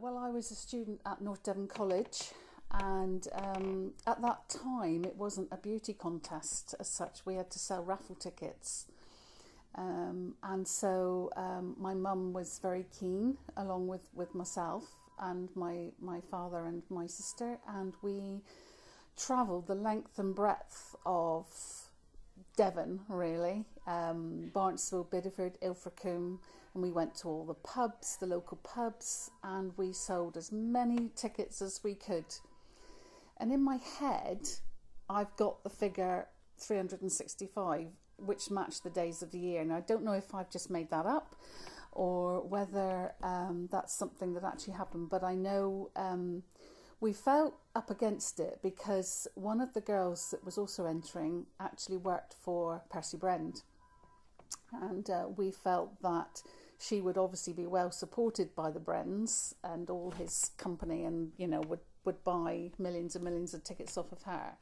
Well, I was a student at North Devon College, and at that time it wasn't a beauty contest as such. We had to sell raffle tickets, and so my mum was very keen, along with myself and my father and my sister, and we travelled the length and breadth of Devon, really, Barnstaple, Bideford, Ilfracombe, and we went to all the pubs, the local pubs, and we sold as many tickets as we could. And in my head, I've got the figure 365, which matched the days of the year. And I don't know if I've just made that up or whether that's something that actually happened, but I know we felt up against it because one of the girls that was also entering actually worked for Percy Brend, and we felt that she would obviously be well supported by the Brens and all his company, and would buy millions and millions of tickets off of her.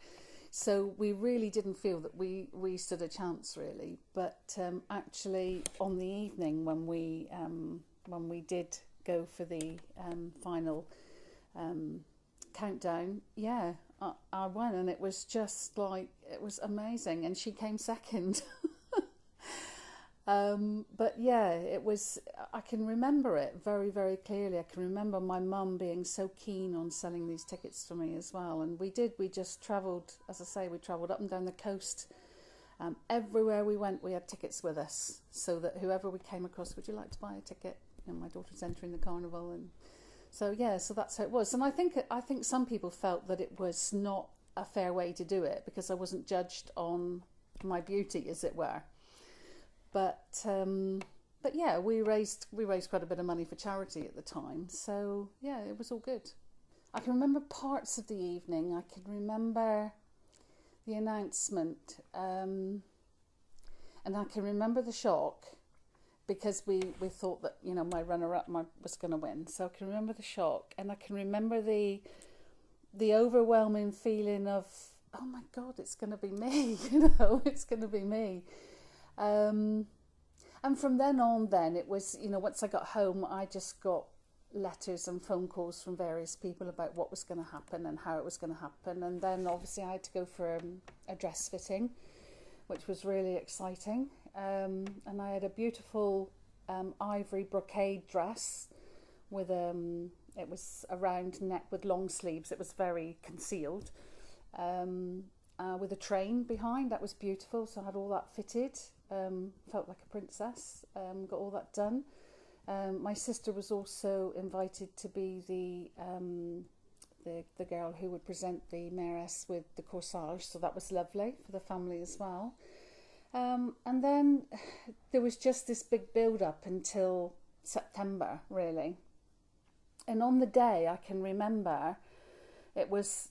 So we really didn't feel that we stood a chance, really. But actually, on the evening when we did go for the final countdown, yeah, I won, and it was just like, it was amazing, and she came second. But yeah, it was, I can remember it very, very clearly. I can remember my mum being so keen on selling these tickets for me as well. And we just travelled, as I say, we travelled up and down the coast. Everywhere we went, we had tickets with us, so that whoever we came across, would you like to buy a ticket? And my daughter's entering the carnival, and so yeah, so that's how it was. And I think some people felt that it was not a fair way to do it because I wasn't judged on my beauty, as it were. But yeah, we raised quite a bit of money for charity at the time. So yeah, it was all good. I can remember parts of the evening. I can remember the announcement, and I can remember the shock because we thought that my runner-up was going to win. So I can remember the shock, and I can remember the overwhelming feeling of, oh my God, it's going to be me. It's going to be me. And from then on, it was, once I got home, I just got letters and phone calls from various people about what was going to happen and how it was going to happen. And then obviously I had to go for a dress fitting, which was really exciting. And I had a beautiful ivory brocade dress with it was a round neck with long sleeves. It was very concealed. With a train behind, that was beautiful. So I had all that fitted, felt like a princess, got all that done. My sister was also invited to be the girl who would present the mayoress with the corsage, so that was lovely for the family as well. And then there was just this big build up until September, really. And on the day, I can remember it was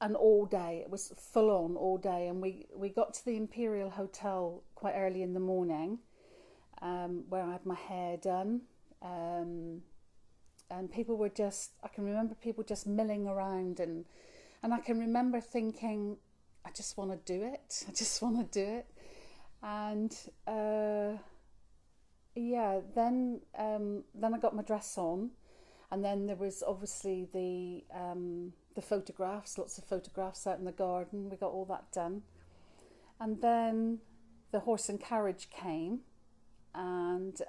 an all day. It was full on all day, and we got to the Imperial Hotel quite early in the morning, where I had my hair done, and people were I can remember people just milling around, and I can remember thinking, I just want to do it. I just want to do it. And yeah, then I got my dress on, and then there was obviously the photographs, lots of photographs out in the garden. We got all that done. And then the horse and carriage came, and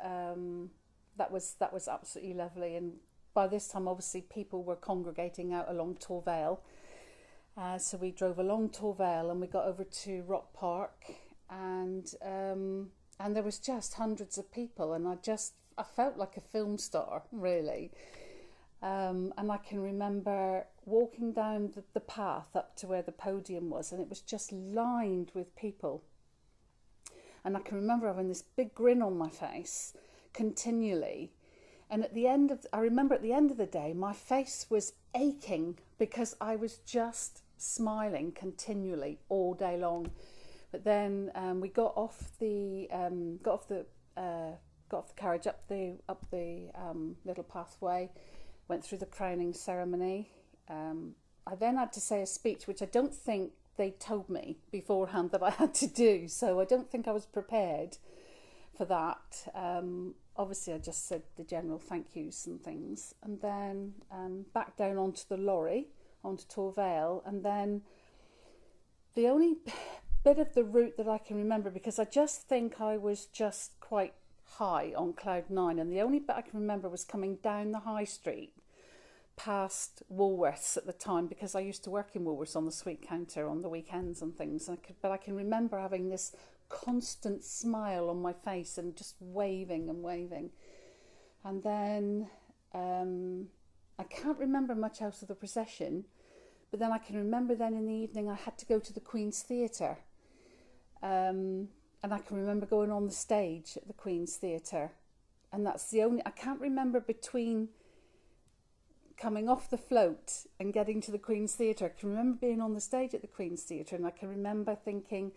that was absolutely lovely. And by this time, obviously, people were congregating out along Tor Vale. So we drove along Tor Vale and we got over to Rock Park, and there was just hundreds of people, and I felt like a film star, really. And I can remember walking down the path up to where the podium was, and it was just lined with people. And I can remember having this big grin on my face continually. And I remember at the end of the day, my face was aching because I was just smiling continually all day long. But then we got off the carriage up the little pathway. Went through the crowning ceremony. I then had to say a speech, which I don't think they told me beforehand that I had to do, so I don't think I was prepared for that. Obviously, I just said the general thank yous and things, and then back down onto the lorry, onto Tor Vale, and then the only bit of the route that I can remember, because I just think I was just quite high on cloud nine, and the only bit I can remember was coming down the high street past Woolworths at the time, because I used to work in Woolworths on the sweet counter on the weekends and things, but I can remember having this constant smile on my face and just waving and waving. And then I can't remember much else of the procession, but then I can remember then in the evening I had to go to the Queen's Theatre, and I can remember going on the stage at the Queen's Theatre, and that's the only, I can't remember between coming off the float and getting to the Queen's Theatre. I can remember being on the stage at the Queen's Theatre, and I can remember thinking,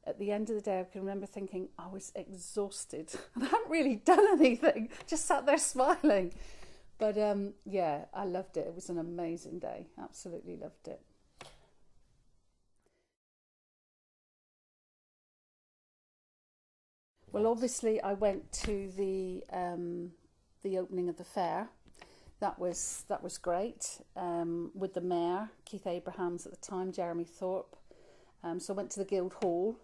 at the end of the day, I can remember thinking I was exhausted and I hadn't really done anything, just sat there smiling. But yeah, I loved it. It was an amazing day. Absolutely loved it. Well, obviously, I went to the opening of the fair. That was great, with the mayor, Keith Abrahams at the time, Jeremy Thorpe. So I went to the Guildhall,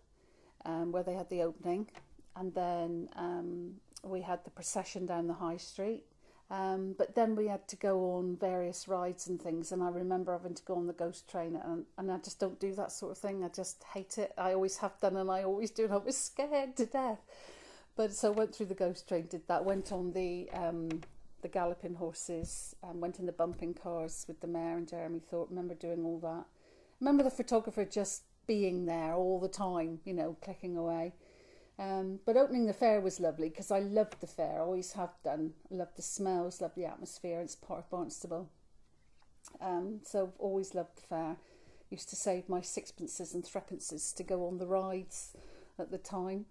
where they had the opening, and then we had the procession down the high street. But then we had to go on various rides and things, and I remember having to go on the ghost train, and I just don't do that sort of thing. I just hate it. I always have done, and I always do, and I was scared to death. But so I went through the ghost train, did that, went on the galloping horses, and went in the bumping cars with the mayor and Jeremy Thorpe. Remember doing all that. Remember the photographer just being there all the time, you know, clicking away. But opening the fair was lovely, because I loved the fair, always have done. Loved the smells, loved the atmosphere. It's part of Barnstaple. So I've always loved the fair. Used to save my sixpences and threepences to go on the rides at the time.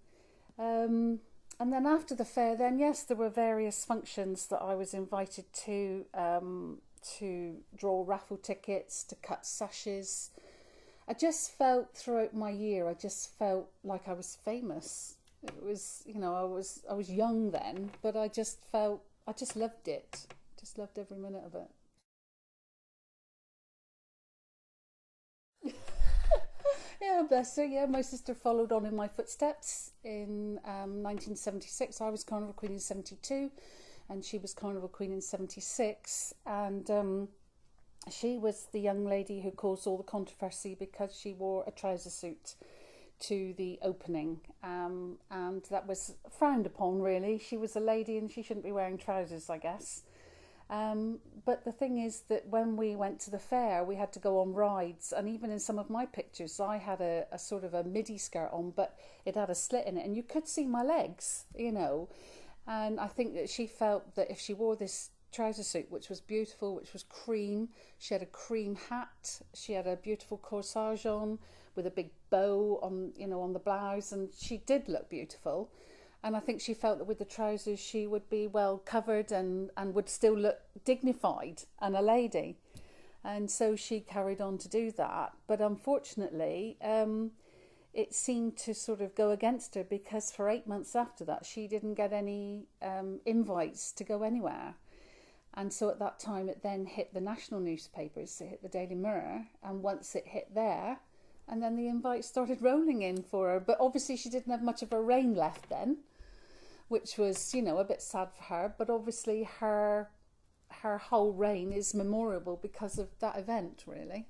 And then after the fair, then yes, there were various functions that I was invited to draw raffle tickets, to cut sashes. I just felt throughout my year, I just felt like I was famous. It was, you know, I was young then, but I just loved it. Just loved every minute of it. Yeah, bless her. Yeah, my sister followed on in my footsteps in 1976. I was Carnival Queen in 72, and she was Carnival Queen in 76. And she was the young lady who caused all the controversy because she wore a trouser suit to the opening, and that was frowned upon, really. She was a lady and she shouldn't be wearing trousers, I guess. But the thing is that when we went to the fair, we had to go on rides, and even in some of my pictures, I had a sort of a midi skirt on, but it had a slit in it, and you could see my legs, you know. And I think that she felt that if she wore this trouser suit, which was beautiful, which was cream, she had a cream hat, she had a beautiful corsage on with a big bow on, you know, on the blouse, and she did look beautiful. And I think she felt that with the trousers she would be well covered and would still look dignified and a lady. And so she carried on to do that. But unfortunately, it seemed to sort of go against her, because for 8 months after that, she didn't get any invites to go anywhere. And so at that time, it then hit the national newspapers, it hit the Daily Mirror. And once it hit there, and then the invites started rolling in for her. But obviously she didn't have much of a reign left then, which was, you know, a bit sad for her. But obviously her whole reign is memorable because of that event, really.